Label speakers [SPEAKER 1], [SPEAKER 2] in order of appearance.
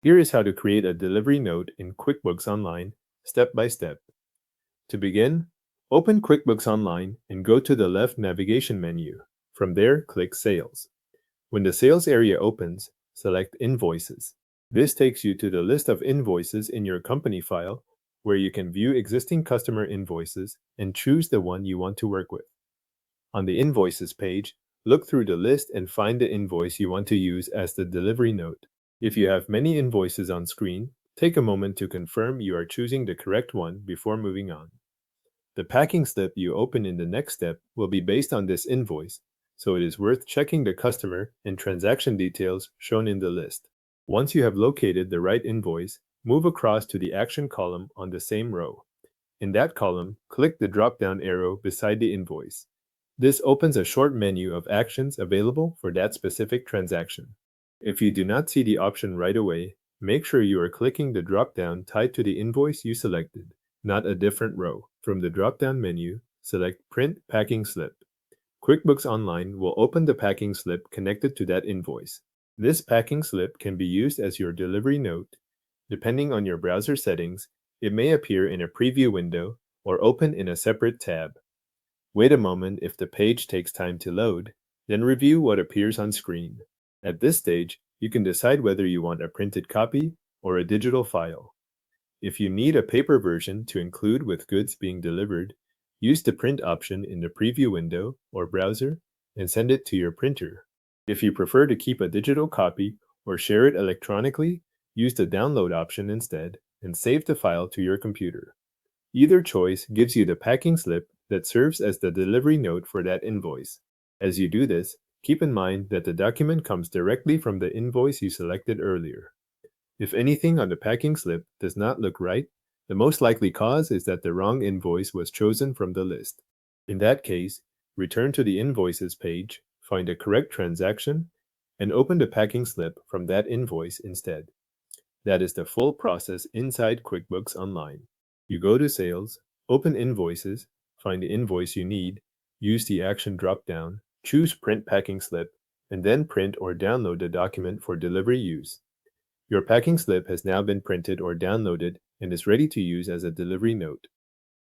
[SPEAKER 1] Here is how to create a delivery note in QuickBooks Online, step by step. To begin, open QuickBooks Online and go to the left navigation menu. From there, click Sales. When the Sales area opens, select Invoices. This takes you to the list of invoices in your company file, where you can view existing customer invoices and choose the one you want to work with. On the Invoices page, look through the list and find the invoice you want to use as the delivery note. If you have many invoices on screen, take a moment to confirm you are choosing the correct one before moving on. The packing slip you open in the next step will be based on this invoice, so it is worth checking the customer and transaction details shown in the list. Once you have located the right invoice, move across to the Action column on the same row. In that column, click the drop-down arrow beside the invoice. This opens a short menu of actions available for that specific transaction. If you do not see the option right away, make sure you are clicking the drop-down tied to the invoice you selected, not a different row. From the drop-down menu, select Print Packing Slip. QuickBooks Online will open the packing slip connected to that invoice. This packing slip can be used as your delivery note. Depending on your browser settings, it may appear in a preview window or open in a separate tab. Wait a moment if the page takes time to load, then review what appears on screen. At this stage, you can decide whether you want a printed copy or a digital file. If you need a paper version to include with goods being delivered, use the print option in the preview window or browser and send it to your printer. If you prefer to keep a digital copy or share it electronically, use the download option instead and save the file to your computer. Either choice gives you the packing slip that serves as the delivery note for that invoice. As you do this, keep in mind that the document comes directly from the invoice you selected earlier. If anything on the packing slip does not look right, the most likely cause is that the wrong invoice was chosen from the list. In that case, return to the Invoices page, find a correct transaction, and open the packing slip from that invoice instead. That is the full process inside QuickBooks Online. You go to Sales, open Invoices, find the invoice you need, use the Action drop-down, choose Print Packing Slip, and then print or download the document for delivery use. Your packing slip has now been printed or downloaded and is ready to use as a delivery note.